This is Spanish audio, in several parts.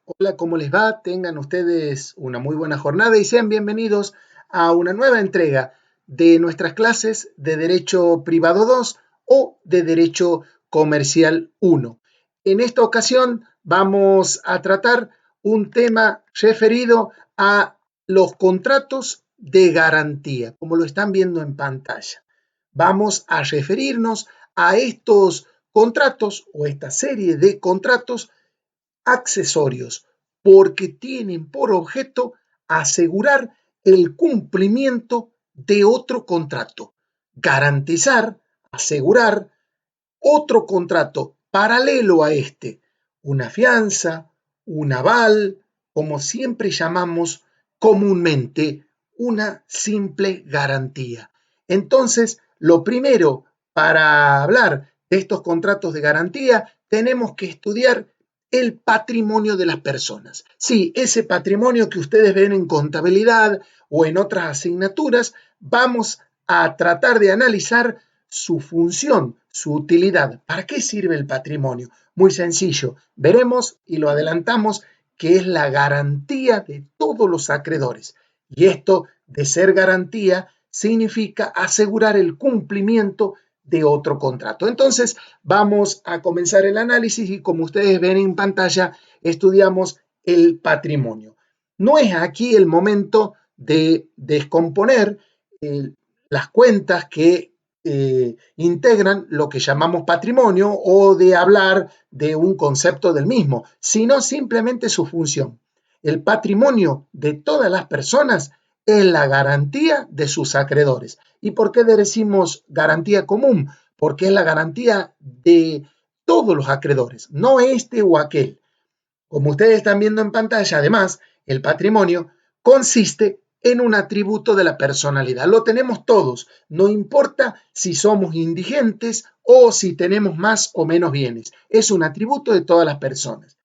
Hola, ¿cómo les va? Tengan ustedes una muy buena jornada y sean bienvenidos a una nueva entrega de nuestras clases de Derecho Privado 2 o de Derecho Comercial 1. En esta ocasión vamos a tratar un tema referido a los contratos de garantía, como lo están viendo en pantalla. Vamos a referirnos a estos contratos o esta serie de contratos accesorios, porque tienen por objeto asegurar el cumplimiento de otro contrato, garantizar, asegurar otro contrato paralelo a este, una fianza, un aval, como siempre llamamos comúnmente, una simple garantía. Entonces, lo primero para hablar de estos contratos de garantía, tenemos que estudiar el patrimonio de las personas. Sí, ese patrimonio que ustedes ven en contabilidad o en otras asignaturas, vamos a tratar de analizar su función, su utilidad. ¿Para qué sirve el patrimonio? Muy sencillo. Veremos y lo adelantamos que es la garantía de todos los acreedores. Y esto de ser garantía significa asegurar el cumplimiento de otro contrato. Entonces, vamos a comenzar el análisis y como ustedes ven en pantalla, estudiamos el patrimonio. No es aquí el momento de descomponer las cuentas que integran lo que llamamos patrimonio o de hablar de un concepto del mismo, sino simplemente su función. El patrimonio de todas las personas es la garantía de sus acreedores. ¿Y por qué decimos garantía común? Porque es la garantía de todos los acreedores, no este o aquel. Como ustedes están viendo en pantalla, además, el patrimonio consiste en un atributo de la personalidad. Lo tenemos todos, no importa si somos indigentes o si tenemos más o menos bienes. Es un atributo de todas las personas.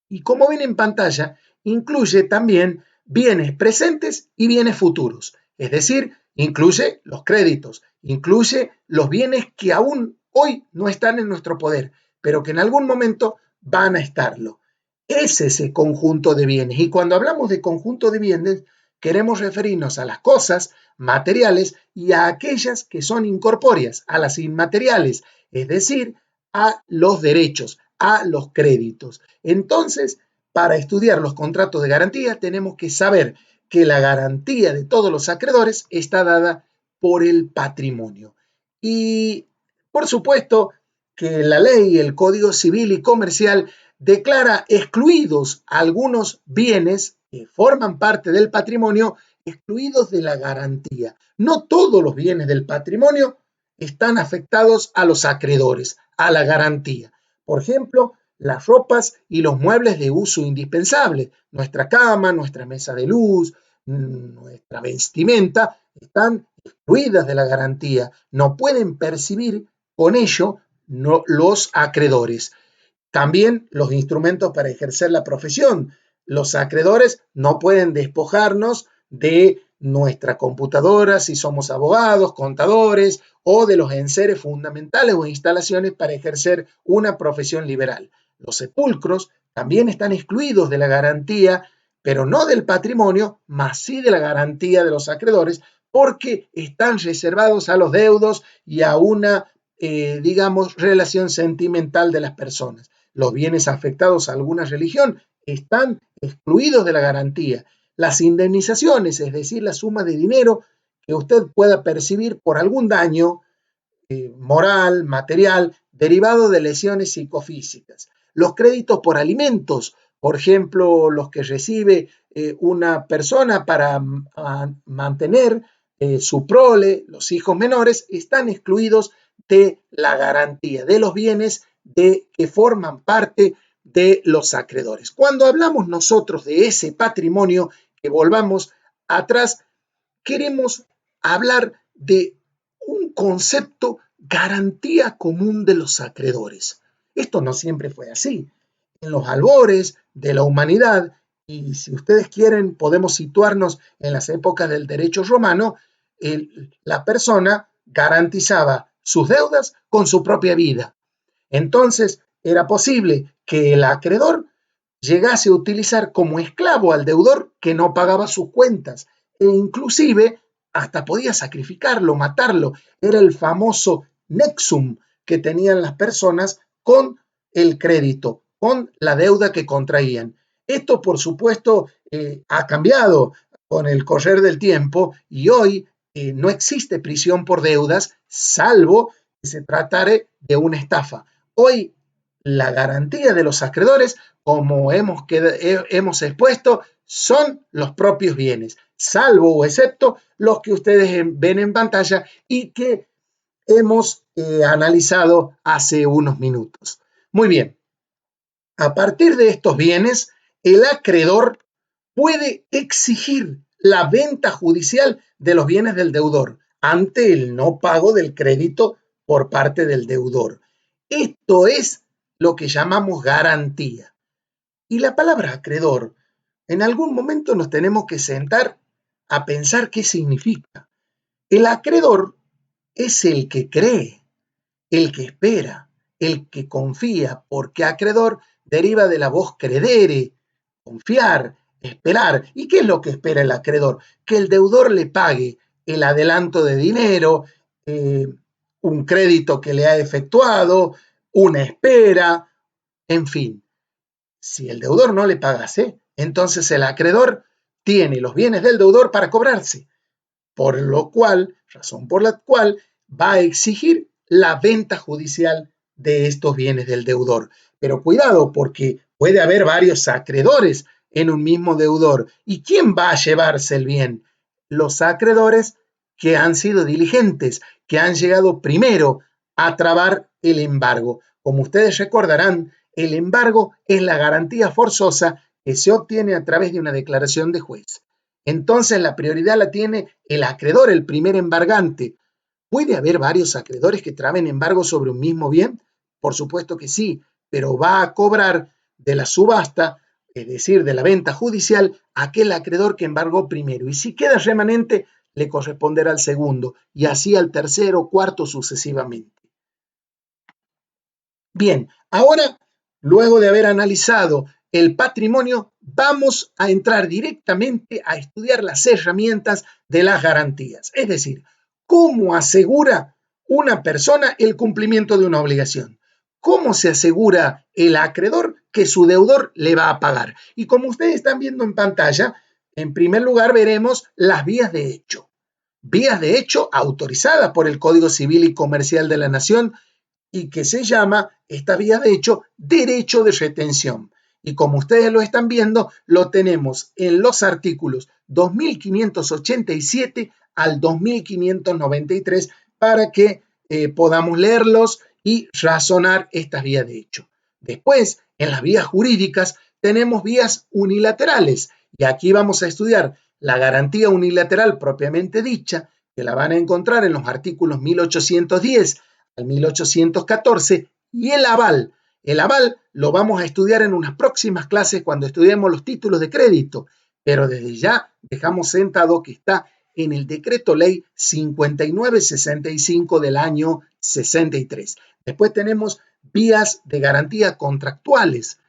Y como ven en pantalla, incluye también bienes presentes y bienes futuros. Es decir, incluye los créditos, incluye los bienes que aún hoy no están en nuestro poder, pero que en algún momento van a estarlo. Es ese conjunto de bienes. Y cuando hablamos de conjunto de bienes, queremos referirnos a las cosas materiales y a aquellas que son incorpóreas, a las inmateriales, es decir, a los derechos, a los créditos. Entonces, para estudiar los contratos de garantía, tenemos que saber que la garantía de todos los acreedores está dada por el patrimonio. Y, por supuesto, que la ley, el Código Civil y Comercial, declara excluidos algunos bienes que forman parte del patrimonio, excluidos de la garantía. No todos los bienes del patrimonio están afectados a los acreedores, a la garantía. Por ejemplo, las ropas y los muebles de uso indispensable, nuestra cama, nuestra mesa de luz, nuestra vestimenta, están excluidas de la garantía. No pueden percibir con ello los acreedores. También los instrumentos para ejercer la profesión. Los acreedores no pueden despojarnos de nuestra computadora si somos abogados, contadores o de los enseres fundamentales o instalaciones para ejercer una profesión liberal. Los sepulcros también están excluidos de la garantía, pero no del patrimonio, más sí de la garantía de los acreedores, porque están reservados a los deudos y a una, digamos, relación sentimental de las personas. Los bienes afectados a alguna religión están excluidos de la garantía. Las indemnizaciones, es decir, la suma de dinero que usted pueda percibir por algún daño moral, material, derivado de lesiones psicofísicas. Los créditos por alimentos, por ejemplo, los que recibe una persona para mantener su prole, los hijos menores, están excluidos de la garantía de los bienes que forman parte de los acreedores. Cuando hablamos nosotros de ese patrimonio, que volvamos atrás, queremos hablar de un concepto garantía común de los acreedores. Esto no siempre fue así. En los albores de la humanidad, y si ustedes quieren podemos situarnos en las épocas del derecho romano, la persona garantizaba sus deudas con su propia vida. Entonces, era posible que el acreedor llegase a utilizar como esclavo al deudor que no pagaba sus cuentas e inclusive hasta podía sacrificarlo, matarlo. Era el famoso nexum que tenían las personas con el crédito, con la deuda que contraían. Esto, por supuesto, ha cambiado con el correr del tiempo y hoy no existe prisión por deudas, salvo que se tratare de una estafa. Hoy la garantía de los acreedores, como hemos expuesto, son los propios bienes, salvo o excepto los que ustedes ven en pantalla y que hemos analizado hace unos minutos. Muy bien, a partir de estos bienes, el acreedor puede exigir la venta judicial de los bienes del deudor ante el no pago del crédito por parte del deudor. Esto es lo que llamamos garantía. Y la palabra acreedor, en algún momento nos tenemos que sentar a pensar qué significa. El acreedor es el que cree, el que espera, el que confía, porque acreedor deriva de la voz credere, confiar, esperar. ¿Y qué es lo que espera el acreedor? Que el deudor le pague el adelanto de dinero, un crédito que le ha efectuado, una espera, en fin. Si el deudor no le pagase, entonces el acreedor tiene los bienes del deudor para cobrarse, por lo cual, razón por la cual va a exigir la venta judicial de estos bienes del deudor. Pero cuidado, porque puede haber varios acreedores en un mismo deudor. ¿Y quién va a llevarse el bien? Los acreedores que han sido diligentes, que han llegado primero a trabar el embargo. Como ustedes recordarán, el embargo es la garantía forzosa que se obtiene a través de una declaración de juez. Entonces la prioridad la tiene el acreedor, el primer embargante. ¿Puede haber varios acreedores que traben embargo sobre un mismo bien? Por supuesto que sí, pero va a cobrar de la subasta, es decir, de la venta judicial, aquel acreedor que embargó primero. Y si queda remanente, le corresponderá al segundo, y así al tercero, cuarto, sucesivamente. Bien, ahora, luego de haber analizado el patrimonio, vamos a entrar directamente a estudiar las herramientas de las garantías. Es decir, cómo asegura una persona el cumplimiento de una obligación. ¿Cómo se asegura el acreedor que su deudor le va a pagar? Y como ustedes están viendo en pantalla, en primer lugar veremos las vías de hecho. Vías de hecho autorizadas por el Código Civil y Comercial de la Nación, y que se llama, esta vía de hecho, derecho de retención. Y como ustedes lo están viendo, lo tenemos en los artículos 2587 al 2593 para que podamos leerlos y razonar estas vías de hecho. Después, en las vías jurídicas, tenemos vías unilaterales. Y aquí vamos a estudiar la garantía unilateral propiamente dicha, que la van a encontrar en los artículos 1810 al 1814, y el aval. El aval lo vamos a estudiar en unas próximas clases cuando estudiemos los títulos de crédito, pero desde ya dejamos sentado que está en el decreto ley 5965 del año 63. Después tenemos vías de garantía contractuales,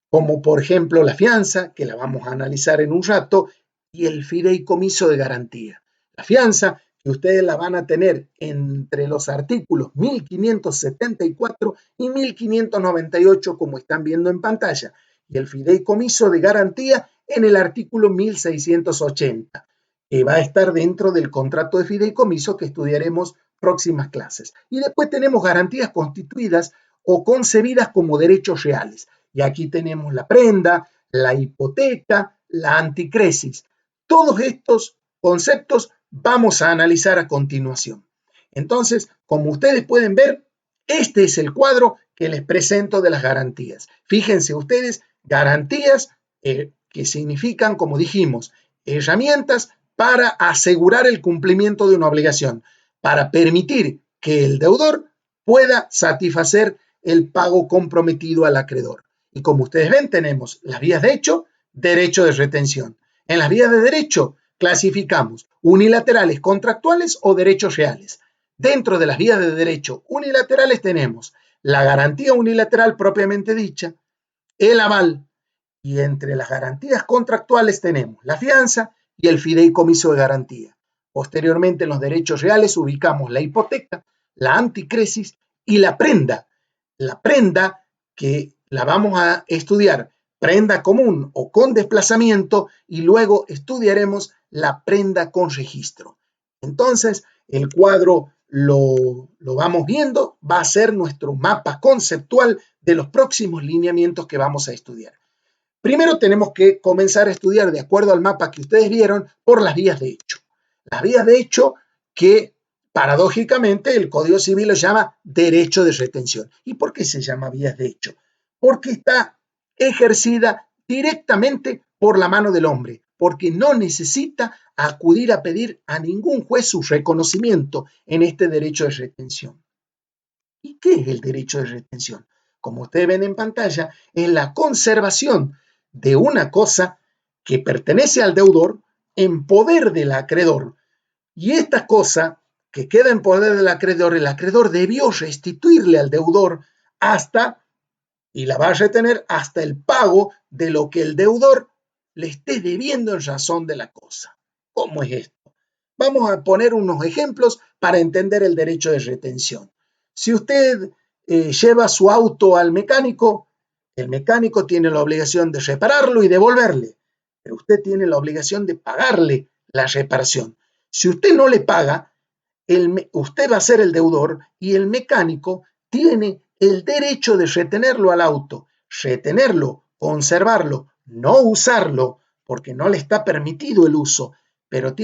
como por ejemplo la fianza, que la vamos a analizar en un rato, y el fideicomiso de garantía. La fianza, que ustedes la van a tener entre los artículos 1574 y 1598, como están viendo en pantalla, y el fideicomiso de garantía en el artículo 1680, que va a estar dentro del contrato de fideicomiso que estudiaremos próximas clases. Y después tenemos garantías constituidas o concebidas como derechos reales. Y aquí tenemos la prenda, la hipoteca, la anticresis. Todos estos conceptos vamos a analizar a continuación. Entonces, como ustedes pueden ver, este es el cuadro que les presento de las garantías. Fíjense ustedes, garantías que significan, como dijimos, herramientas para asegurar el cumplimiento de una obligación, para permitir que el deudor pueda satisfacer el pago comprometido al acreedor. Y como ustedes ven, tenemos las vías de hecho, derecho de retención. En las vías de derecho clasificamos unilaterales, contractuales o derechos reales. Dentro de las vías de derecho unilaterales tenemos la garantía unilateral propiamente dicha, el aval, Y entre las garantías contractuales tenemos la fianza y el fideicomiso de garantía. Posteriormente, en los derechos reales ubicamos la hipoteca, la anticresis y la prenda. La prenda que la vamos a estudiar, prenda común o con desplazamiento, y luego estudiaremos la prenda con registro. Entonces, el cuadro lo vamos viendo, va a ser nuestro mapa conceptual de los próximos lineamientos que vamos a estudiar. Primero tenemos que comenzar a estudiar, de acuerdo al mapa que ustedes vieron, por las vías de hecho. Las vías de hecho que, paradójicamente, el Código Civil lo llama derecho de retención. ¿Y por qué se llama vías de hecho? Porque está ejercida directamente por la mano del hombre, porque no necesita acudir a pedir a ningún juez su reconocimiento en este derecho de retención. ¿Y qué es el derecho de retención? Como ustedes ven en pantalla, es la conservación de una cosa que pertenece al deudor en poder del acreedor. Y esta cosa que queda en poder del acreedor, el acreedor debió restituirle al deudor hasta, y la va a retener hasta el pago de lo que el deudor le esté debiendo en razón de la cosa. ¿Cómo es esto? Vamos a poner unos ejemplos para entender el derecho de retención. Si usted lleva su auto al mecánico, el mecánico tiene la obligación de repararlo y devolverle, pero usted tiene la obligación de pagarle la reparación. Si usted no le paga, usted va a ser el deudor y el mecánico tiene el derecho de retenerlo al auto, retenerlo, conservarlo, no usarlo, porque no le está permitido el uso, pero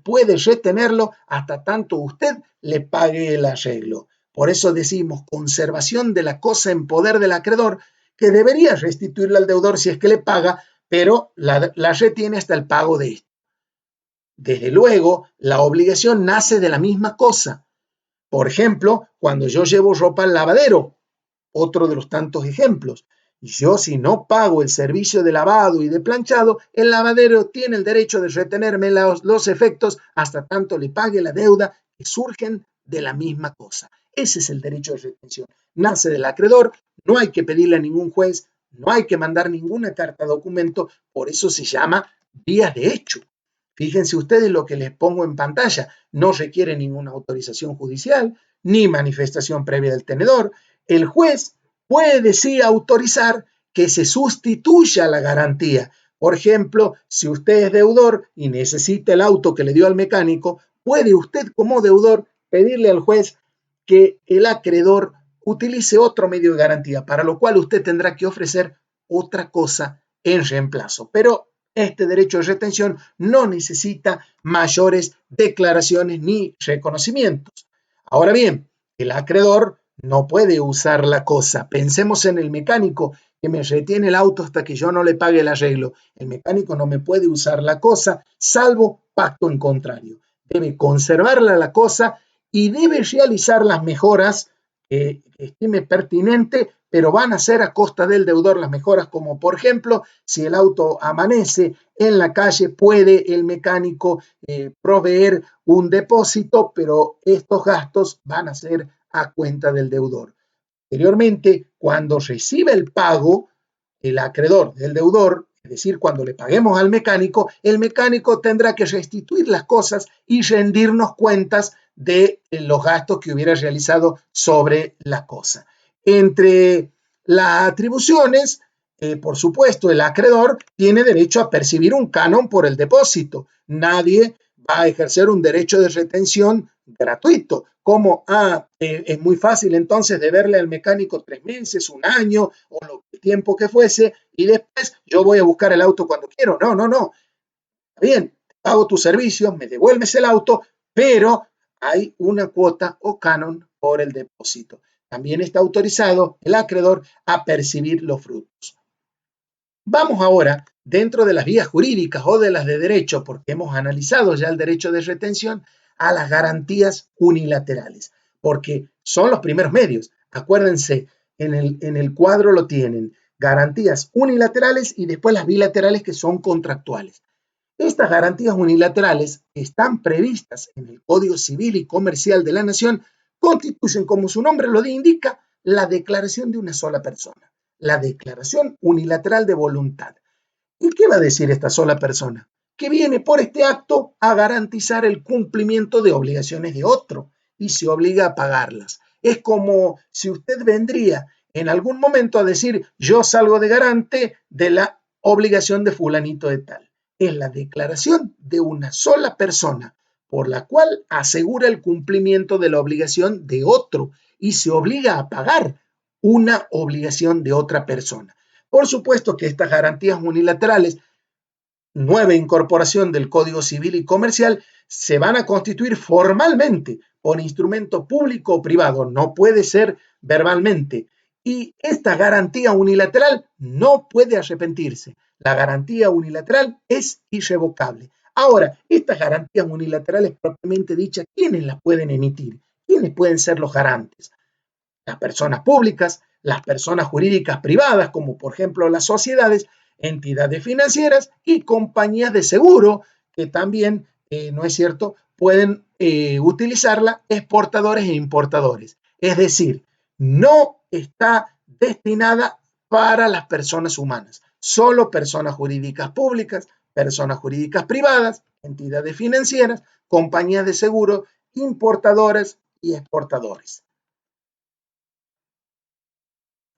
puede retenerlo hasta tanto usted le pague el arreglo. Por eso decimos conservación de la cosa en poder del acreedor, que debería restituirle al deudor si es que le paga, pero la retiene hasta el pago de esto. Desde luego, la obligación nace de la misma cosa. Por ejemplo, cuando yo llevo ropa al lavadero, otro de los tantos ejemplos. Yo, si no pago el servicio de lavado y de planchado, el lavadero tiene el derecho de retenerme los efectos hasta tanto le pague la deuda que surgen de la misma cosa. Ese es el derecho de retención. Nace del acreedor, no hay que pedirle a ningún juez, no hay que mandar ninguna carta documento, por eso se llama vías de hecho. Fíjense ustedes lo que les pongo en pantalla. No requiere ninguna autorización judicial, ni manifestación previa del tenedor. El juez puede sí autorizar que se sustituya la garantía. Por ejemplo, si usted es deudor y necesita el auto que le dio al mecánico, puede usted como deudor pedirle al juez que el acreedor utilice otro medio de garantía, para lo cual usted tendrá que ofrecer otra cosa en reemplazo. Pero este derecho de retención no necesita mayores declaraciones ni reconocimientos. Ahora bien, el acreedor no puede usar la cosa. Pensemos en el mecánico que me retiene el auto hasta que yo no le pague el arreglo. El mecánico no me puede usar la cosa, salvo pacto en contrario. Debe conservarla la cosa y debe realizar las mejoras que estime pertinente, pero van a ser a costa del deudor las mejoras, como por ejemplo, si el auto amanece en la calle, puede el mecánico proveer un depósito, pero estos gastos van a ser a cuenta del deudor. Anteriormente, cuando recibe el pago, el acreedor del deudor, es decir, cuando le paguemos al mecánico, el mecánico tendrá que restituir las cosas y rendirnos cuentas de los gastos que hubiera realizado sobre la cosa. Entre las atribuciones, por supuesto, el acreedor tiene derecho a percibir un canon por el depósito. Nadie va a ejercer un derecho de retención gratuito. Como, es muy fácil entonces deberle al mecánico 3 meses, un año o el tiempo que fuese, y después yo voy a buscar el auto cuando quiero. No, no, no. Bien, pago tus servicios, me devuelves el auto, pero hay una cuota o canon por el depósito. También está autorizado el acreedor a percibir los frutos. Vamos ahora, dentro de las vías jurídicas o de las de derecho, porque hemos analizado ya el derecho de retención, a las garantías unilaterales, porque son los primeros medios. Acuérdense, en el cuadro lo tienen, garantías unilaterales y después las bilaterales que son contractuales. Estas garantías unilaterales están previstas en el Código Civil y Comercial de la Nación, constituyen, como su nombre lo indica, la declaración de una sola persona. la declaración unilateral de voluntad. ¿Y qué va a decir esta sola persona? Que viene por este acto a garantizar el cumplimiento de obligaciones de otro y se obliga a pagarlas. Es como si usted vendría en algún momento a decir, yo salgo de garante de la obligación de fulanito de tal. Es la declaración de una sola persona por la cual asegura el cumplimiento de la obligación de otro y se obliga a pagar una obligación de otra persona. Por supuesto que estas garantías unilaterales, nueva incorporación del Código Civil y Comercial, se van a constituir formalmente por instrumento público o privado, no puede ser verbalmente. Y esta garantía unilateral no puede arrepentirse. La garantía unilateral es irrevocable. Ahora, estas garantías unilaterales propiamente dichas, ¿quiénes las pueden emitir? ¿Quiénes pueden ser los garantes? Las personas públicas, las personas jurídicas privadas, como por ejemplo las sociedades, entidades financieras y compañías de seguro, que también, ¿no es cierto?, pueden utilizarla exportadores e importadores. Es decir, no está destinada para las personas humanas, solo personas jurídicas públicas, personas jurídicas privadas, entidades financieras, compañías de seguro, importadoras y exportadores.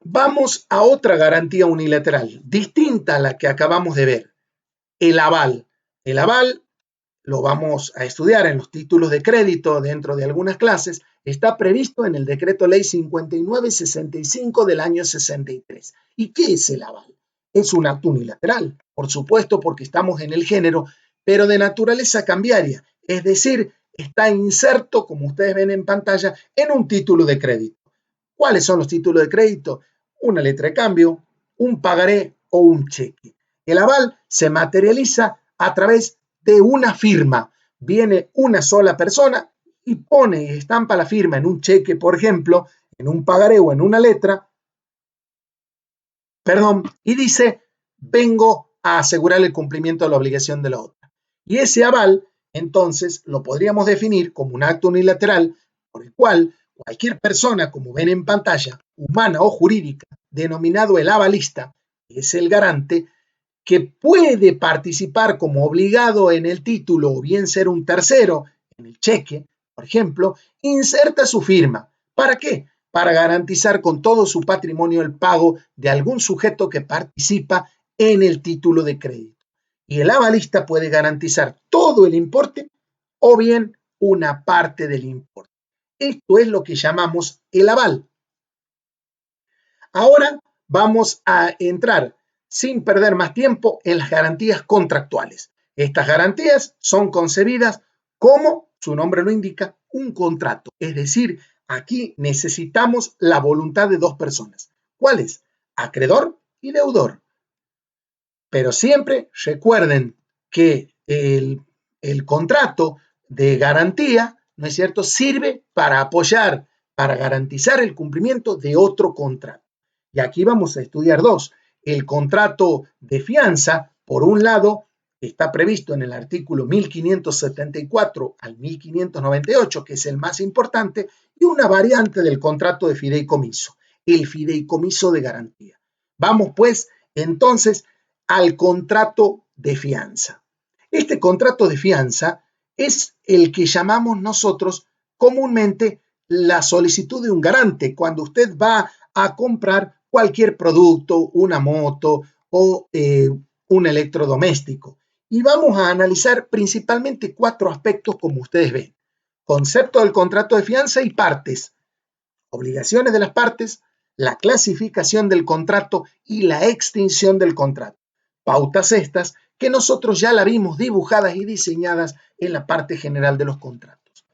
Vamos a otra garantía unilateral, distinta a la que acabamos de ver, el aval. El aval lo vamos a estudiar en los títulos de crédito dentro de algunas clases, está previsto en el Decreto Ley 5965 del año 63. ¿Y qué es el aval? Es un acto unilateral, por supuesto, porque estamos en el género, pero de naturaleza cambiaria, es decir, está inserto, como ustedes ven en pantalla, en un título de crédito. ¿Cuáles son los títulos de crédito? Una letra de cambio, un pagaré o un cheque. El aval se materializa a través de una firma. Viene una sola persona y pone y estampa la firma en un cheque, por ejemplo, en un pagaré o en una letra, y dice, vengo a asegurar el cumplimiento de la obligación de la otra. Y ese aval, entonces, lo podríamos definir como un acto unilateral por el cual cualquier persona, como ven en pantalla, humana o jurídica, denominado el avalista, que es el garante, que puede participar como obligado en el título o bien ser un tercero en el cheque, por ejemplo, inserta su firma. ¿Para qué? Para garantizar con todo su patrimonio el pago de algún sujeto que participa en el título de crédito. Y el avalista puede garantizar todo el importe o bien una parte del importe. Esto es lo que llamamos el aval. Ahora vamos a entrar sin perder más tiempo en las garantías contractuales. Estas garantías son concebidas como, su nombre lo indica, un contrato. Es decir, aquí necesitamos la voluntad de dos personas. ¿Cuáles? Acreedor y deudor. Pero siempre recuerden que el contrato de garantía, ¿no es cierto?, sirve para apoyar, para garantizar el cumplimiento de otro contrato. Y aquí vamos a estudiar dos. El contrato de fianza, por un lado, está previsto en el artículo 1574 al 1598, que es el más importante, y una variante del contrato de fideicomiso, el fideicomiso de garantía. Vamos pues entonces al contrato de fianza. Este contrato de fianza es el que llamamos nosotros comúnmente la solicitud de un garante, cuando usted va a comprar cualquier producto, una moto o un electrodoméstico. Y vamos a analizar principalmente cuatro aspectos como ustedes ven. Concepto del contrato de fianza y partes. Obligaciones de las partes, la clasificación del contrato y la extinción del contrato. Pautas estas que nosotros ya la vimos dibujadas y diseñadas en la parte general de los contratos.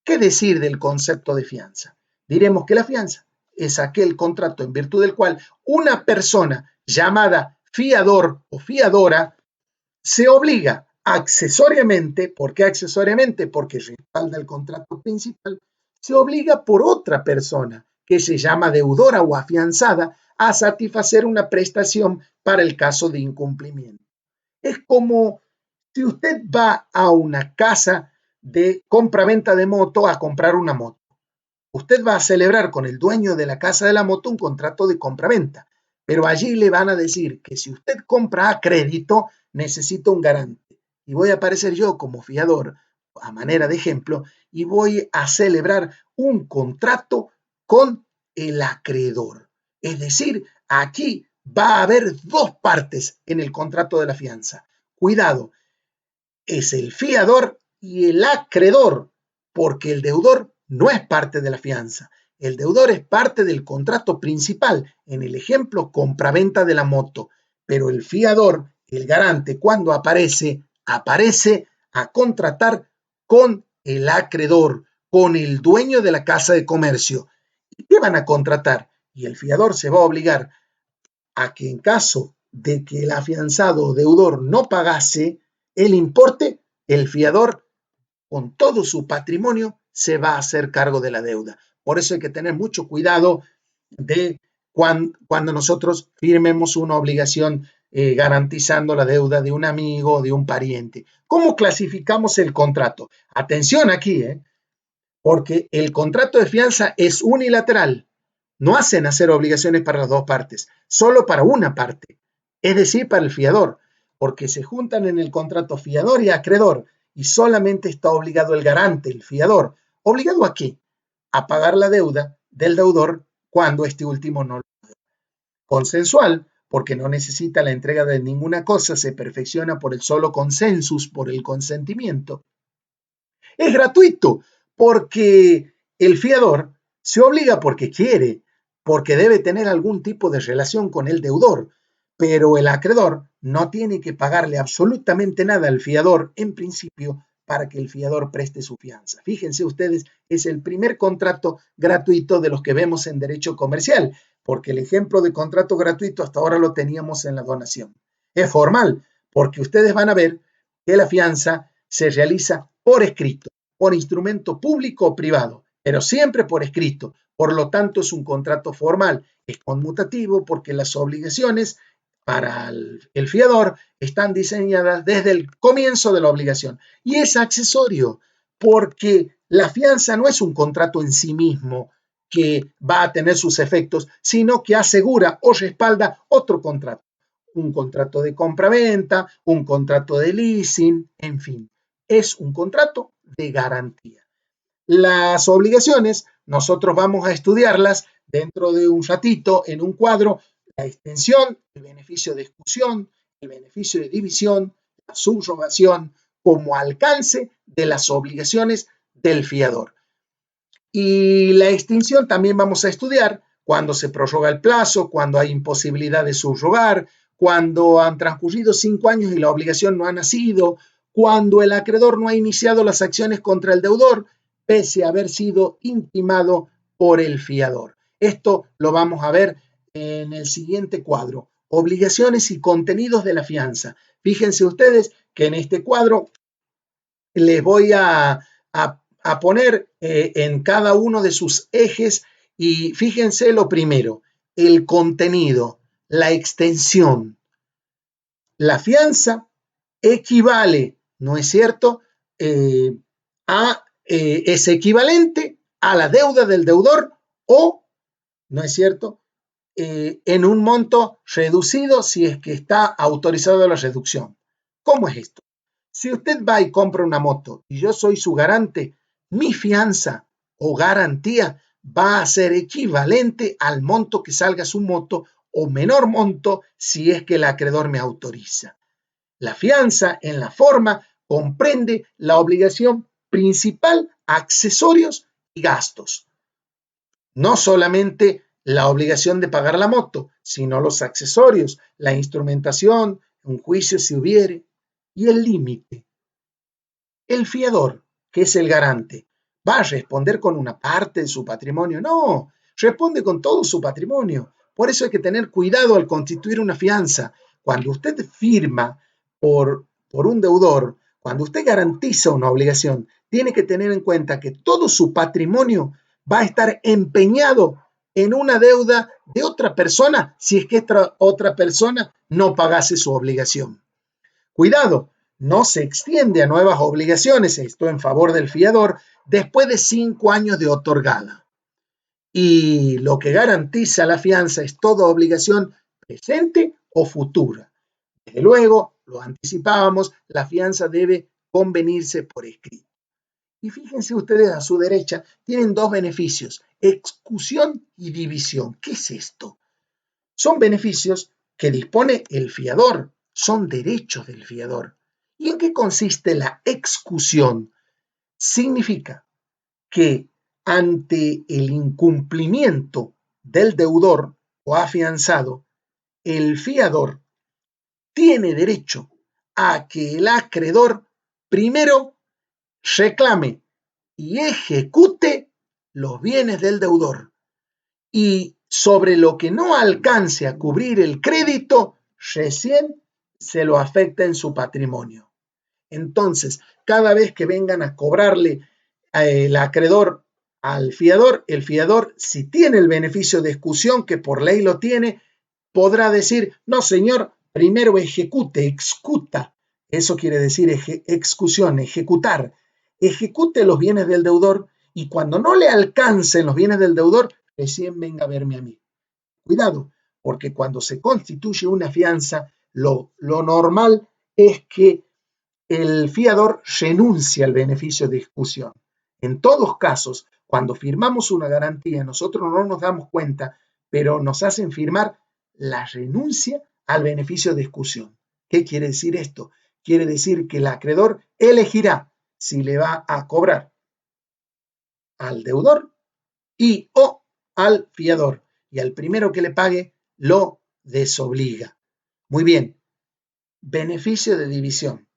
¿Qué decir del concepto de fianza? Diremos que la fianza es aquel contrato en virtud del cual una persona llamada fiador o fiadora se obliga accesoriamente, ¿por qué accesoriamente? Porque respalda el contrato principal, se obliga por otra persona que se llama deudora o afianzada a satisfacer una prestación para el caso de incumplimiento. Es como si usted va a una casa de compra-venta de moto a comprar una moto. Usted va a celebrar con el dueño de la casa de la moto un contrato de compraventa, pero allí le van a decir que si usted compra a crédito, necesita un garante. Y voy a aparecer yo como fiador, a manera de ejemplo, y voy a celebrar un contrato con el acreedor. Es decir, aquí va a haber dos partes en el contrato de la fianza. Cuidado, es el fiador y el acreedor, porque el deudor no es parte de la fianza. El deudor es parte del contrato principal, en el ejemplo compraventa de la moto, pero el fiador, el garante, cuando aparece, aparece a contratar con el acreedor, con el dueño de la casa de comercio. ¿Y qué van a contratar? Y el fiador se va a obligar a que en caso de que el afianzado o deudor no pagase el importe, el fiador con todo su patrimonio se va a hacer cargo de la deuda. Por eso hay que tener mucho cuidado de cuando nosotros firmemos una obligación garantizando la deuda de un amigo o de un pariente. ¿Cómo clasificamos el contrato? Atención aquí, porque el contrato de fianza es unilateral. No hacen hacer obligaciones para las dos partes, solo para una parte, es decir, para el fiador, porque se juntan en el contrato fiador y acreedor y solamente está obligado el garante, el fiador. ¿Obligado a qué? A pagar la deuda del deudor cuando este último no lo paga. Consensual, porque no necesita la entrega de ninguna cosa, se perfecciona por el solo consensus, por el consentimiento. Es gratuito, porque el fiador se obliga porque quiere, porque debe tener algún tipo de relación con el deudor, pero el acreedor no tiene que pagarle absolutamente nada al fiador en principio para que el fiador preste su fianza. Fíjense ustedes, es el primer contrato gratuito de los que vemos en derecho comercial, porque el ejemplo de contrato gratuito hasta ahora lo teníamos en la donación. Es formal, porque ustedes van a ver que la fianza se realiza por escrito, por instrumento público o privado, pero siempre por escrito. Por lo tanto, es un contrato formal, es conmutativo porque las obligaciones para el fiador están diseñadas desde el comienzo de la obligación. Y es accesorio porque la fianza no es un contrato en sí mismo que va a tener sus efectos, sino que asegura o respalda otro contrato. Un contrato de compraventa, un contrato de leasing, en fin, es un contrato de garantía. Las obligaciones, nosotros vamos a estudiarlas dentro de un ratito en un cuadro, la extensión, el beneficio de exclusión, el beneficio de división, la subrogación, como alcance de las obligaciones del fiador. Y la extinción también vamos a estudiar cuando se prorroga el plazo, cuando hay imposibilidad de subrogar, cuando han transcurrido 5 años y la obligación no ha nacido, cuando el acreedor no ha iniciado las acciones contra el deudor, pese a haber sido intimado por el fiador. Esto lo vamos a ver en el siguiente cuadro, obligaciones y contenidos de la fianza. Fíjense ustedes que en este cuadro les voy a poner en cada uno de sus ejes y fíjense lo primero, el contenido, la extensión. La fianza equivale, ¿no es cierto?, es equivalente a la deuda del deudor o, ¿no es cierto?, en un monto reducido si es que está autorizado la reducción. ¿Cómo es esto? Si usted va y compra una moto y yo soy su garante, mi fianza o garantía va a ser equivalente al monto que salga su moto o menor monto si es que el acreedor me autoriza. La fianza en la forma comprende la obligación principal, accesorios y gastos. No solamente la obligación de pagar la moto, sino los accesorios, la instrumentación, un juicio si hubiere, y el límite. El fiador, que es el garante, ¿va a responder con una parte de su patrimonio? No, responde con todo su patrimonio. Por eso hay que tener cuidado al constituir una fianza. Cuando usted firma por un deudor, cuando usted garantiza una obligación, tiene que tener en cuenta que todo su patrimonio va a estar empeñado en una deuda de otra persona si es que esta otra persona no pagase su obligación. Cuidado, no se extiende a nuevas obligaciones, esto en favor del fiador, después de 5 años de otorgada. y lo que garantiza la fianza es toda obligación presente o futura. Desde luego, lo anticipábamos, la fianza debe convenirse por escrito. Y fíjense ustedes a su derecha, tienen dos beneficios, excusión y división. ¿Qué es esto? Son beneficios que dispone el fiador, son derechos del fiador. ¿Y en qué consiste la excusión? Significa que ante el incumplimiento del deudor o afianzado, el fiador tiene derecho a que el acreedor primero reclame y ejecute los bienes del deudor y sobre lo que no alcance a cubrir el crédito, recién se lo afecta en su patrimonio. Entonces, cada vez que vengan a cobrarle el acreedor al fiador, el fiador, si tiene el beneficio de excusión, que por ley lo tiene, podrá decir, no señor, primero ejecute, excuta. Eso quiere decir excusión, ejecutar. Ejecute los bienes del deudor y cuando no le alcancen los bienes del deudor, recién venga a verme a mí. Cuidado, porque cuando se constituye una fianza, lo normal es que el fiador renuncia al beneficio de excusión. En todos casos, cuando firmamos una garantía, nosotros no nos damos cuenta, pero nos hacen firmar la renuncia al beneficio de excusión. ¿Qué quiere decir esto? Quiere decir que el acreedor elegirá si le va a cobrar al deudor y o al fiador. Y al primero que le pague, lo desobliga. Muy bien, beneficio de división.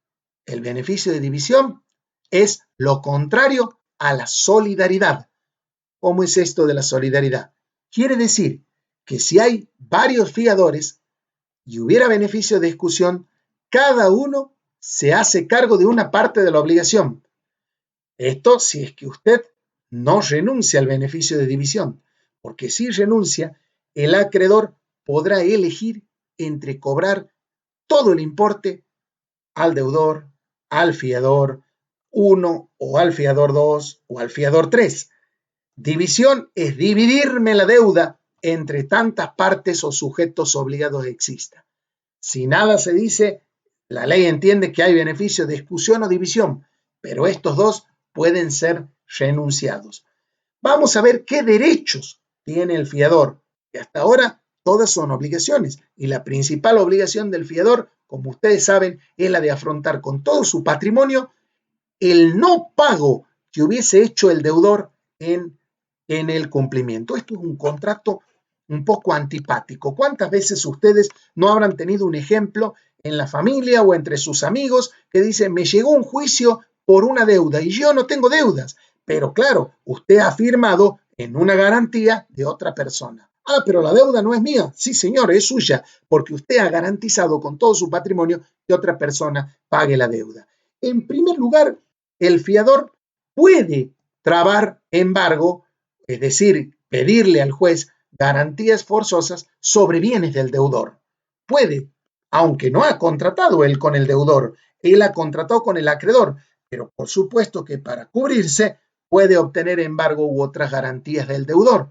El beneficio de división es lo contrario a la solidaridad. ¿Cómo es esto de la solidaridad? Quiere decir que si hay varios fiadores y hubiera beneficio de excusión, cada uno se hace cargo de una parte de la obligación. Esto si es que usted no renuncia al beneficio de división, porque si renuncia, el acreedor podrá elegir entre cobrar todo el importe al deudor, al fiador 1 o al fiador 2 o al fiador 3. División es dividirme la deuda entre tantas partes o sujetos obligados que exista. Si nada se dice, la ley entiende que hay beneficio de exclusión o división, pero estos dos pueden ser renunciados. Vamos a ver qué derechos tiene el fiador, que hasta ahora todas son obligaciones, y la principal obligación del fiador, como ustedes saben, es la de afrontar con todo su patrimonio el no pago que hubiese hecho el deudor en el cumplimiento. Esto es un contrato un poco antipático. ¿Cuántas veces ustedes no habrán tenido un ejemplo en la familia o entre sus amigos que dicen, me llegó un juicio por una deuda y yo no tengo deudas? Pero claro, usted ha firmado en una garantía de otra persona. Ah, pero la deuda no es mía. Sí, señor, es suya, porque usted ha garantizado con todo su patrimonio que otra persona pague la deuda. En primer lugar, el fiador puede trabar embargo, es decir, pedirle al juez garantías forzosas sobre bienes del deudor. Puede, aunque no ha contratado él con el deudor, él ha contratado con el acreedor, pero por supuesto que para cubrirse puede obtener embargo u otras garantías del deudor,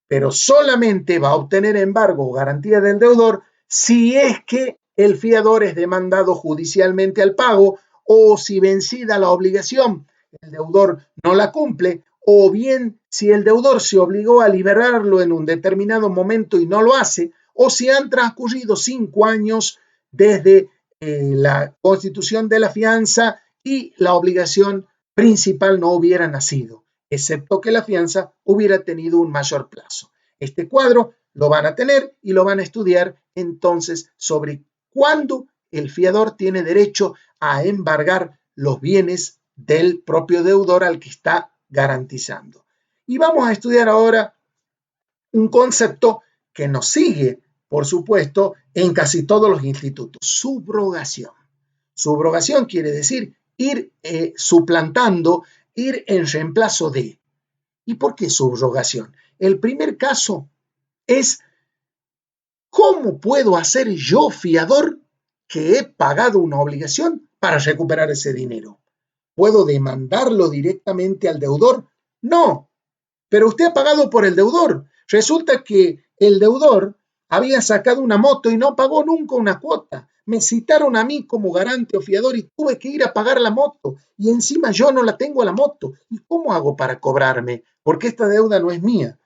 pero solamente va a obtener embargo o garantía del deudor si es que el fiador es demandado judicialmente al pago o si vencida la obligación, el deudor no la cumple, o bien si el deudor se obligó a liberarlo en un determinado momento y no lo hace, o si han transcurrido 5 años desde la constitución de la fianza y la obligación principal no hubiera nacido, excepto que la fianza hubiera tenido un mayor plazo. Este cuadro lo van a tener y lo van a estudiar entonces sobre cuándo el fiador tiene derecho a embargar los bienes del propio deudor al que está garantizando. Y vamos a estudiar ahora un concepto que nos sigue, por supuesto, en casi todos los institutos, subrogación. Subrogación quiere decir ir suplantando, ir en reemplazo de. ¿Y por qué subrogación? El primer caso es ¿cómo puedo hacer yo, fiador, que he pagado una obligación para recuperar ese dinero? ¿Puedo demandarlo directamente al deudor? No. pero usted ha pagado por el deudor. Resulta que el deudor había sacado una moto y no pagó nunca una cuota. Me citaron a mí como garante o fiador y tuve que ir a pagar la moto. Y encima yo no la tengo a la moto. ¿Y cómo hago para cobrarme? Porque esta deuda no es mía.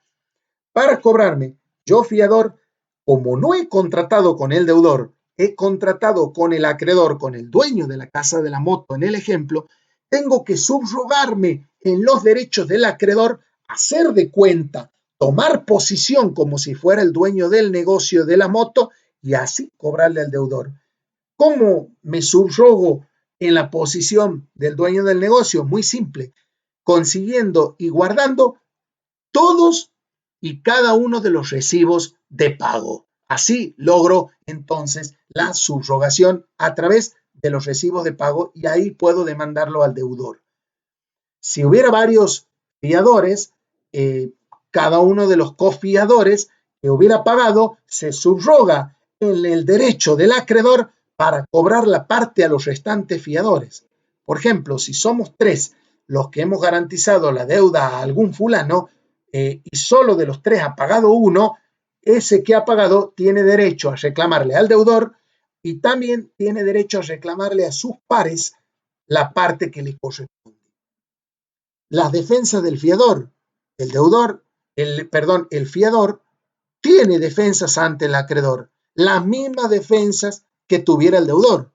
Para cobrarme, yo fiador, como no he contratado con el deudor, he contratado con el acreedor, con el dueño de la casa de la moto en el ejemplo, tengo que subrogarme en los derechos del acreedor, hacer de cuenta, tomar posición como si fuera el dueño del negocio de la moto y así cobrarle al deudor. ¿Cómo me subrogo en la posición del dueño del negocio? Muy simple, consiguiendo y guardando todos y cada uno de los recibos de pago. Así logro entonces la subrogación a través de los recibos de pago y ahí puedo demandarlo al deudor. Si hubiera varios fiadores, cada uno de los cofiadores que hubiera pagado se subroga en el derecho del acreedor para cobrar la parte a los restantes fiadores. Por ejemplo, si somos 3 los que hemos garantizado la deuda a algún fulano y solo de los 3 ha pagado uno, ese que ha pagado tiene derecho a reclamarle al deudor y también tiene derecho a reclamarle a sus pares la parte que le corresponde. Las defensas del fiador, el deudor, el fiador tiene defensas ante el acreedor, las mismas defensas que tuviera el deudor.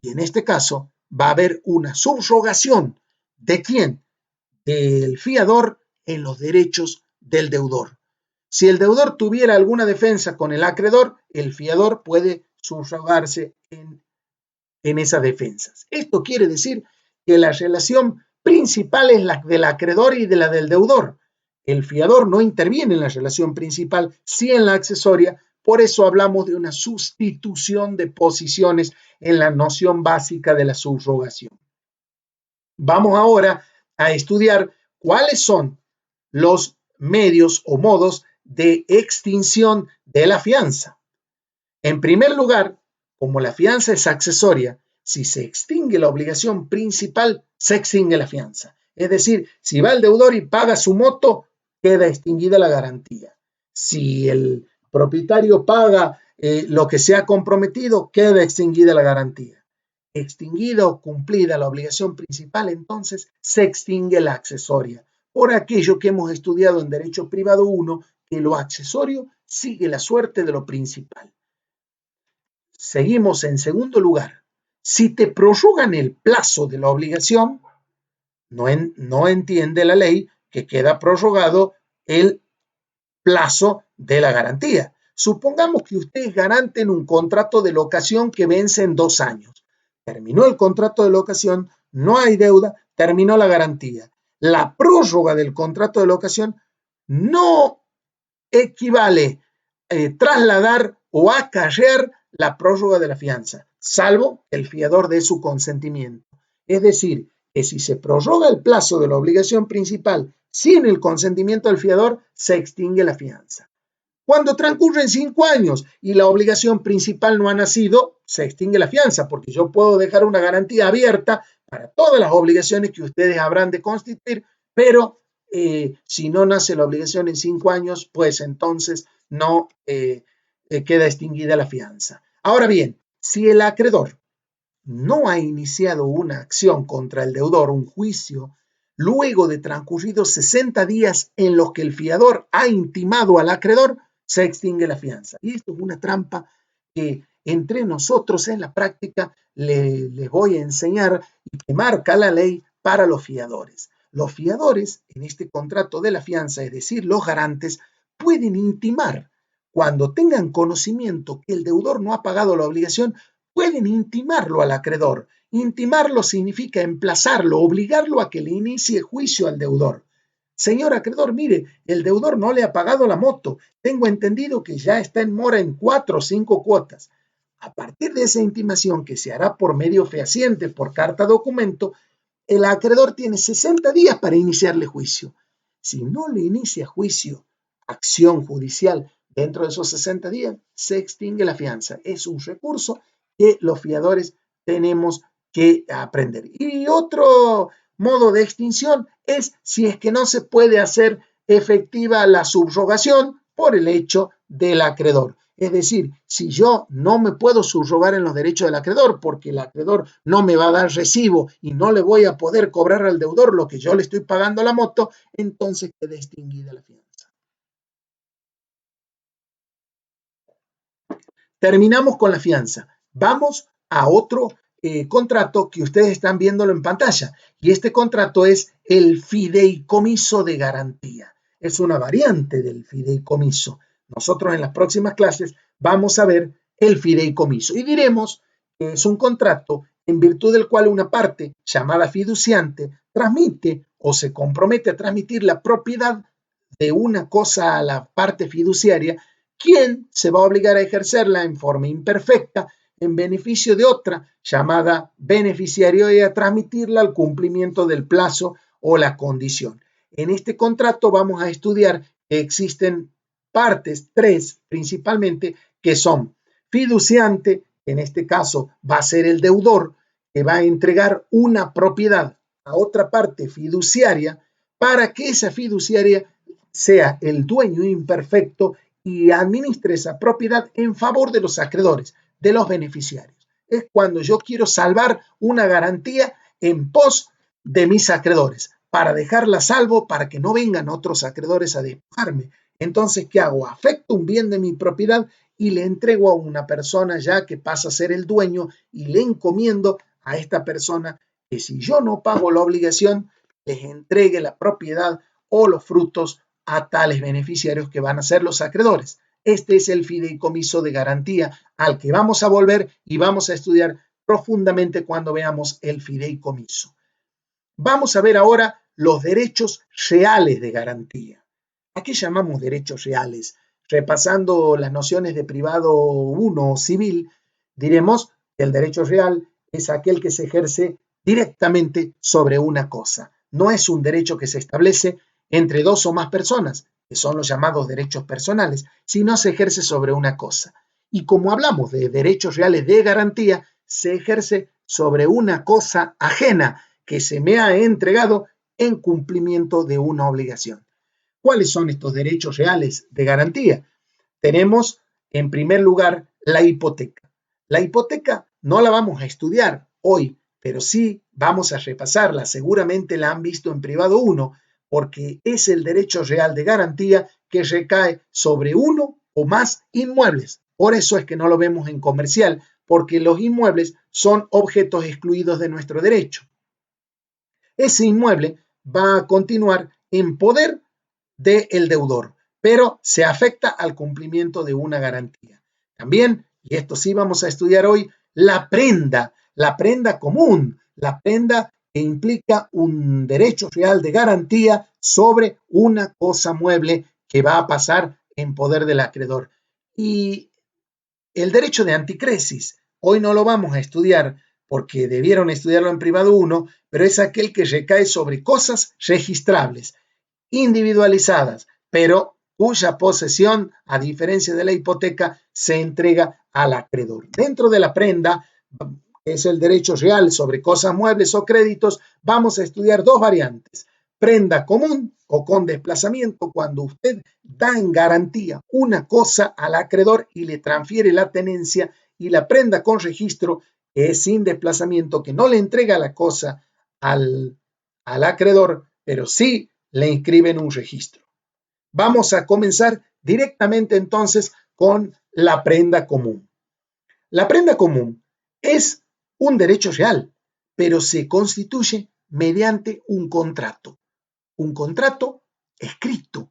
Y en este caso va a haber una subrogación. ¿De quién? Del fiador en los derechos del deudor. Si el deudor tuviera alguna defensa con el acreedor, el fiador puede subrogarse en esas defensas. Esto quiere decir que la relación principal es la del acreedor y de la del deudor. El fiador no interviene en la relación principal, sí en la accesoria. Por eso hablamos de una sustitución de posiciones en la noción básica de la subrogación. Vamos ahora a estudiar cuáles son los medios o modos de extinción de la fianza. En primer lugar, como la fianza es accesoria, si se extingue la obligación principal, se extingue la fianza. Es decir, si va el deudor y paga su moto, queda extinguida la garantía. Si el propietario paga lo que se ha comprometido, queda extinguida la garantía. Extinguida o cumplida la obligación principal, entonces se extingue la accesoria. Por aquello que hemos estudiado en Derecho Privado 1, que lo accesorio sigue la suerte de lo principal. Seguimos en segundo lugar. Si te prorrogan el plazo de la obligación, no entiende la ley que queda prorrogado el plazo de la garantía. Supongamos que usted es garante en un contrato de locación que vence en 2 años. Terminó el contrato de locación, no hay deuda, terminó la garantía. La prórroga del contrato de locación no equivale trasladar o acarrear la prórroga de la fianza, salvo que el fiador dé su consentimiento. Es decir, que si se prorroga el plazo de la obligación principal sin el consentimiento del fiador, se extingue la fianza. Cuando transcurren 5 años y la obligación principal no ha nacido, se extingue la fianza, porque yo puedo dejar una garantía abierta para todas las obligaciones que ustedes habrán de constituir, pero si no nace la obligación en 5 años, pues entonces no queda extinguida la fianza. Ahora bien, si el acreedor no ha iniciado una acción contra el deudor, un juicio, luego de transcurridos 60 días en los que el fiador ha intimado al acreedor, se extingue la fianza. Y esto es una trampa que entre nosotros en la práctica les voy a enseñar y que marca la ley para los fiadores. Los fiadores en este contrato de la fianza, es decir, los garantes, pueden intimar cuando tengan conocimiento que el deudor no ha pagado la obligación, pueden intimarlo al acreedor. Intimarlo significa emplazarlo, obligarlo a que le inicie juicio al deudor. Señor acreedor, mire, el deudor no le ha pagado la moto. Tengo entendido que ya está en mora en 4 o 5 cuotas. A partir de esa intimación que se hará por medio fehaciente, por carta documento, el acreedor tiene 60 días para iniciarle juicio. Si no le inicia juicio, acción judicial, dentro de esos 60 días, se extingue la fianza. Es un recurso que los fiadores tenemos que aprender. Y otro modo de extinción es si es que no se puede hacer efectiva la subrogación por el hecho del acreedor. Es decir, si yo no me puedo subrogar en los derechos del acreedor porque el acreedor no me va a dar recibo y no le voy a poder cobrar al deudor lo que yo le estoy pagando a la moto, entonces queda extinguida la fianza. Terminamos con la fianza. Vamos a otro contrato que ustedes están viéndolo en pantalla. Y este contrato es el fideicomiso de garantía. Es una variante del fideicomiso. Nosotros en las próximas clases vamos a ver el fideicomiso y diremos que es un contrato en virtud del cual una parte llamada fiduciante transmite o se compromete a transmitir la propiedad de una cosa a la parte fiduciaria, quien se va a obligar a ejercerla en forma imperfecta en beneficio de otra llamada beneficiario y a transmitirla al cumplimiento del plazo o la condición. En este contrato vamos a estudiar que existen partes, tres principalmente, que son fiduciante, en este caso va a ser el deudor, que va a entregar una propiedad a otra parte fiduciaria para que esa fiduciaria sea el dueño imperfecto y administre esa propiedad en favor de los acreedores, de los beneficiarios. Es cuando yo quiero salvar una garantía en pos de mis acreedores, para dejarla a salvo, para que no vengan otros acreedores a despojarme. Entonces, ¿qué hago? Afecto un bien de mi propiedad y le entrego a una persona ya que pasa a ser el dueño y le encomiendo a esta persona que si yo no pago la obligación, les entregue la propiedad o los frutos a tales beneficiarios que van a ser los acreedores. Este es el fideicomiso de garantía al que vamos a volver y vamos a estudiar profundamente cuando veamos el fideicomiso. Vamos a ver ahora los derechos reales de garantía. ¿A qué llamamos derechos reales? Repasando las nociones de privado 1 civil, diremos que el derecho real es aquel que se ejerce directamente sobre una cosa. No es un derecho que se establece entre dos o más personas, que son los llamados derechos personales, sino se ejerce sobre una cosa. Y como hablamos de derechos reales de garantía, se ejerce sobre una cosa ajena que se me ha entregado en cumplimiento de una obligación. ¿Cuáles son estos derechos reales de garantía? Tenemos, en primer lugar, la hipoteca. La hipoteca no la vamos a estudiar hoy, pero sí vamos a repasarla. Seguramente la han visto en privado 1, porque es el derecho real de garantía que recae sobre uno o más inmuebles. Por eso es que no lo vemos en comercial, porque los inmuebles son objetos excluidos de nuestro derecho. Ese inmueble va a continuar en poder del deudor, pero se afecta al cumplimiento de una garantía. También, y esto sí vamos a estudiar hoy, la prenda común, la prenda que implica un derecho real de garantía sobre una cosa mueble que va a pasar en poder del acreedor. Y el derecho de anticresis, hoy no lo vamos a estudiar porque debieron estudiarlo en privado 1, pero es aquel que recae sobre cosas registrables, individualizadas, pero cuya posesión, a diferencia de la hipoteca, se entrega al acreedor. Dentro de la prenda, que es el derecho real sobre cosas muebles o créditos, vamos a estudiar dos variantes. Prenda común o con desplazamiento, cuando usted da en garantía una cosa al acreedor y le transfiere la tenencia, y la prenda con registro, que es sin desplazamiento, que no le entrega la cosa al acreedor, pero sí le inscribe en un registro. Vamos a comenzar directamente entonces con la prenda común. La prenda común es un derecho real, pero se constituye mediante un contrato escrito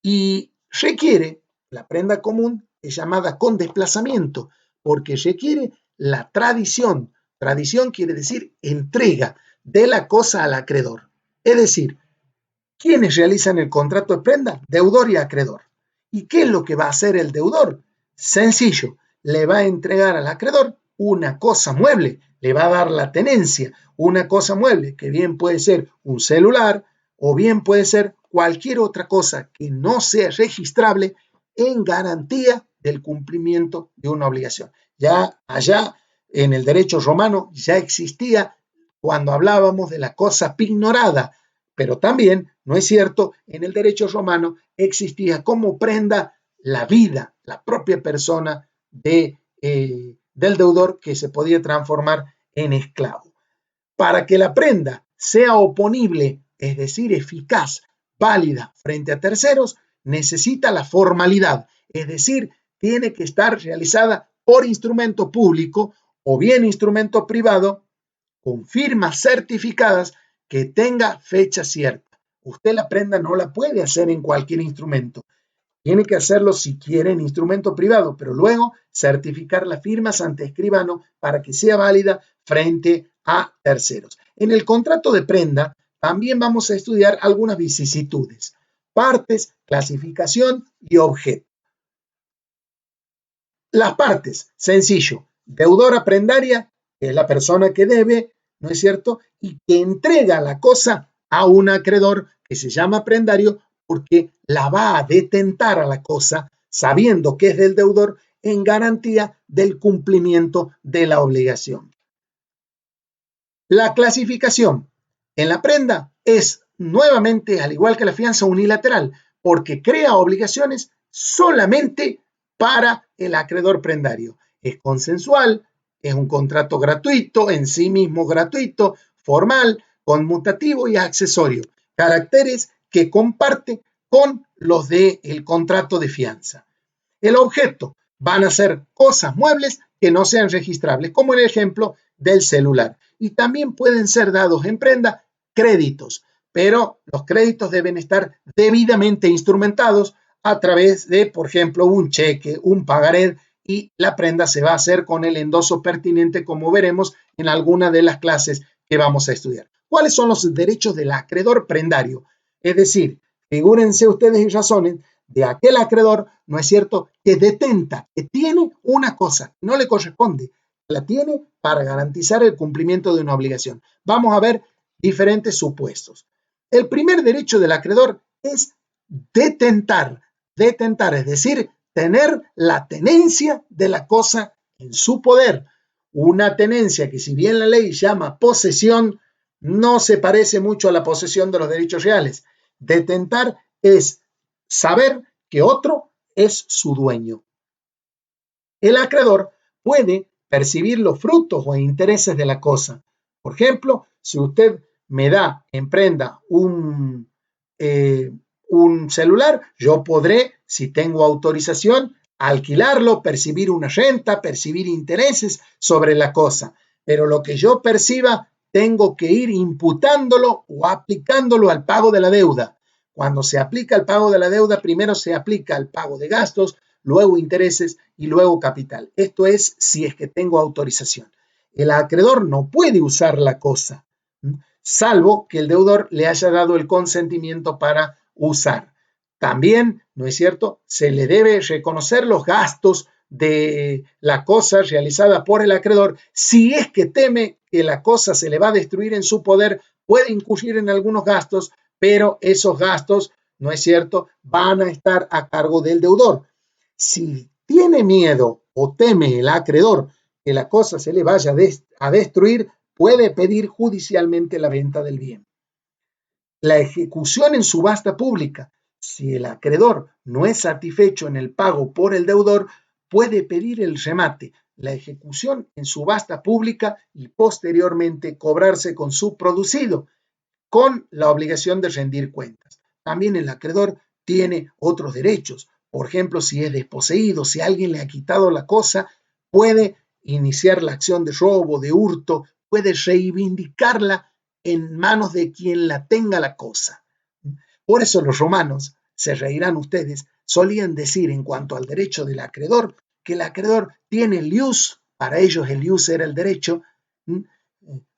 y requiere, la prenda común es llamada con desplazamiento, porque requiere la tradición. Tradición quiere decir entrega de la cosa al acreedor. Es decir, ¿quiénes realizan el contrato de prenda? Deudor y acreedor. ¿Y qué es lo que va a hacer el deudor? Sencillo, le va a entregar al acreedor una cosa mueble, le va a dar la tenencia, una cosa mueble, que bien puede ser un celular o bien puede ser cualquier otra cosa que no sea registrable en garantía del cumplimiento de una obligación. Ya allá en el derecho romano ya existía cuando hablábamos de la cosa pignorada, pero también ¿no es cierto? En el derecho romano existía como prenda la vida, la propia persona del deudor que se podía transformar en esclavo. Para que la prenda sea oponible, es decir, eficaz, válida frente a terceros, necesita la formalidad, es decir, tiene que estar realizada por instrumento público o bien instrumento privado con firmas certificadas que tenga fecha cierta. Usted la prenda no la puede hacer en cualquier instrumento. Tiene que hacerlo si quiere en instrumento privado, pero luego certificar las firmas ante escribano para que sea válida frente a terceros. En el contrato de prenda también vamos a estudiar algunas vicisitudes, partes, clasificación y objeto. Las partes, sencillo, deudora prendaria, que es la persona que debe, ¿no es cierto? Y que entrega la cosa a un acreedor que se llama prendario porque la va a detentar a la cosa sabiendo que es del deudor en garantía del cumplimiento de la obligación. La clasificación en la prenda es nuevamente, al igual que la fianza, unilateral porque crea obligaciones solamente para el acreedor prendario. Es consensual, es un contrato gratuito, en sí mismo gratuito, formal, conmutativo y accesorio, caracteres que comparte con los del contrato de fianza. El objeto van a ser cosas muebles que no sean registrables, como el ejemplo del celular. Y también pueden ser dados en prenda créditos, pero los créditos deben estar debidamente instrumentados a través de, por ejemplo, un cheque, un pagaré, y la prenda se va a hacer con el endoso pertinente, como veremos en alguna de las clases que vamos a estudiar. ¿Cuáles son los derechos del acreedor prendario? Es decir, figúrense ustedes y razonen de aquel acreedor, ¿no es cierto?, que detenta, que tiene una cosa, no le corresponde, la tiene para garantizar el cumplimiento de una obligación. Vamos a ver diferentes supuestos. El primer derecho del acreedor es detentar, es decir, tener la tenencia de la cosa en su poder. Una tenencia que, si bien la ley llama posesión, no se parece mucho a la posesión de los derechos reales. Detentar es saber que otro es su dueño. El acreedor puede percibir los frutos o intereses de la cosa. Por ejemplo, si usted me da en prenda un celular, yo podré, si tengo autorización, alquilarlo, percibir una renta, percibir intereses sobre la cosa. Pero lo que yo perciba, tengo que ir imputándolo o aplicándolo al pago de la deuda. Cuando se aplica el pago de la deuda, primero se aplica el pago de gastos, luego intereses y luego capital. Esto es si es que tengo autorización. El acreedor no puede usar la cosa, salvo que el deudor le haya dado el consentimiento para usar. También, ¿no es cierto?, se le debe reconocer los gastos de la cosa realizada por el acreedor. Si es que teme que la cosa se le va a destruir en su poder, puede incurrir en algunos gastos, pero esos gastos, ¿no es cierto?, van a estar a cargo del deudor. Si tiene miedo o teme el acreedor que la cosa se le vaya a destruir, puede pedir judicialmente la venta del bien. La ejecución en subasta pública. Si el acreedor no es satisfecho en el pago por el deudor, puede pedir el remate, la ejecución en subasta pública y posteriormente cobrarse con su producido, con la obligación de rendir cuentas. También el acreedor tiene otros derechos. Por ejemplo, si es desposeído, si alguien le ha quitado la cosa, puede iniciar la acción de robo, de hurto, puede reivindicarla en manos de quien la tenga la cosa. Por eso los romanos, se reirán ustedes, solían decir en cuanto al derecho del acreedor, que el acreedor tiene el ius, para ellos el ius era el derecho,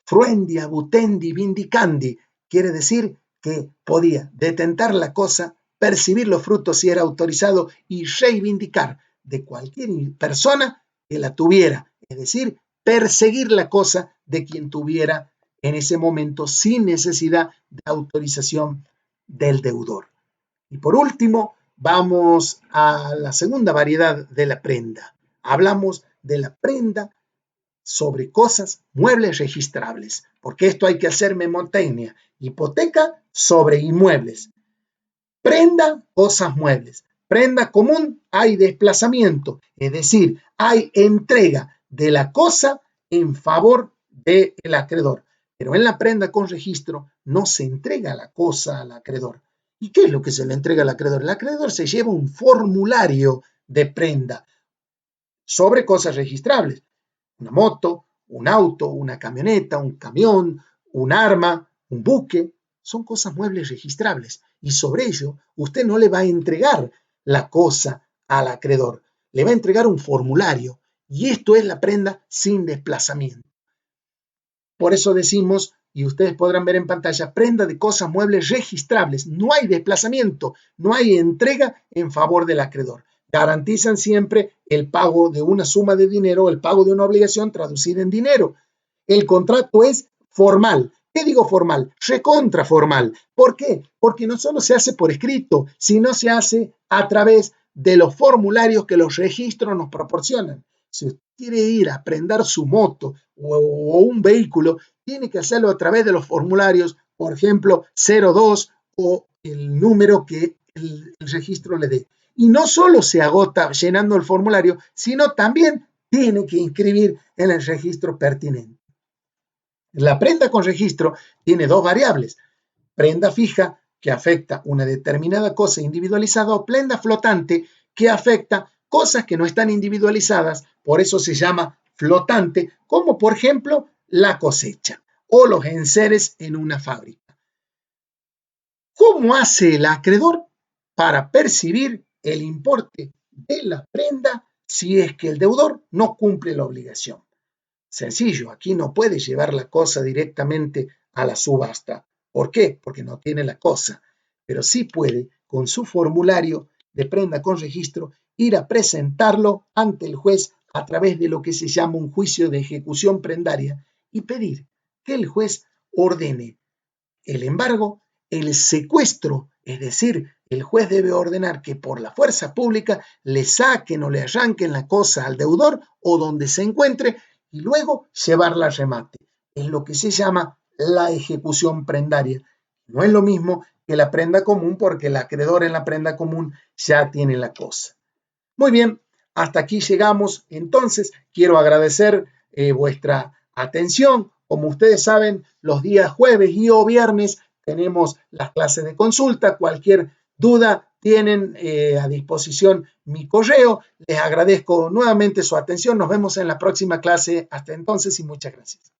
fruendi, abutendi, vindicandi, quiere decir que podía detentar la cosa, percibir los frutos si era autorizado y reivindicar de cualquier persona que la tuviera, es decir, perseguir la cosa de quien tuviera en ese momento sin necesidad de autorización del deudor. Y por último, vamos a la segunda variedad de la prenda. Hablamos de la prenda sobre cosas, muebles registrables, porque esto hay que hacer memotecnia. Hipoteca sobre inmuebles. Prenda, cosas muebles. Prenda común, hay desplazamiento, es decir, hay entrega de la cosa en favor del acreedor. Pero en la prenda con registro no se entrega la cosa al acreedor. ¿Y qué es lo que se le entrega al acreedor? El acreedor se lleva un formulario de prenda sobre cosas registrables. Una moto, un auto, una camioneta, un camión, un arma, un buque, son cosas muebles registrables y sobre ello usted no le va a entregar la cosa al acreedor, le va a entregar un formulario y esto es la prenda sin desplazamiento. Por eso decimos, y ustedes podrán ver en pantalla, prenda de cosas muebles registrables, no hay desplazamiento, no hay entrega en favor del acreedor. Garantizan siempre el pago de una suma de dinero, el pago de una obligación traducida en dinero. El contrato es formal. ¿Qué digo formal? Recontra formal. ¿Por qué? Porque no solo se hace por escrito, sino se hace a través de los formularios que los registros nos proporcionan. Si usted quiere ir a prendar su moto o un vehículo, tiene que hacerlo a través de los formularios, por ejemplo, 02 o el número que el registro le dé. Y no solo se agota llenando el formulario, sino también tiene que inscribir en el registro pertinente. La prenda con registro tiene dos variables, prenda fija que afecta una determinada cosa individualizada o prenda flotante que afecta cosas que no están individualizadas, por eso se llama flotante, como por ejemplo la cosecha o los enseres en una fábrica. ¿Cómo hace el acreedor para percibir el importe de la prenda si es que el deudor no cumple la obligación? Sencillo, aquí no puede llevar la cosa directamente a la subasta. ¿Por qué? Porque no tiene la cosa. Pero sí puede, con su formulario de prenda con registro, ir a presentarlo ante el juez a través de lo que se llama un juicio de ejecución prendaria y pedir que el juez ordene el embargo, el secuestro, es decir, el juez debe ordenar que por la fuerza pública le saquen o le arranquen la cosa al deudor o donde se encuentre y luego llevarla a remate. Es lo que se llama la ejecución prendaria. No es lo mismo que la prenda común porque el acreedor en la prenda común ya tiene la cosa. Muy bien, hasta aquí llegamos. Entonces, quiero agradecer vuestra atención. Como ustedes saben, los días jueves y o viernes tenemos las clases de consulta. Cualquier duda tienen a disposición mi correo. Les agradezco nuevamente su atención. Nos vemos en la próxima clase. Hasta entonces y muchas gracias.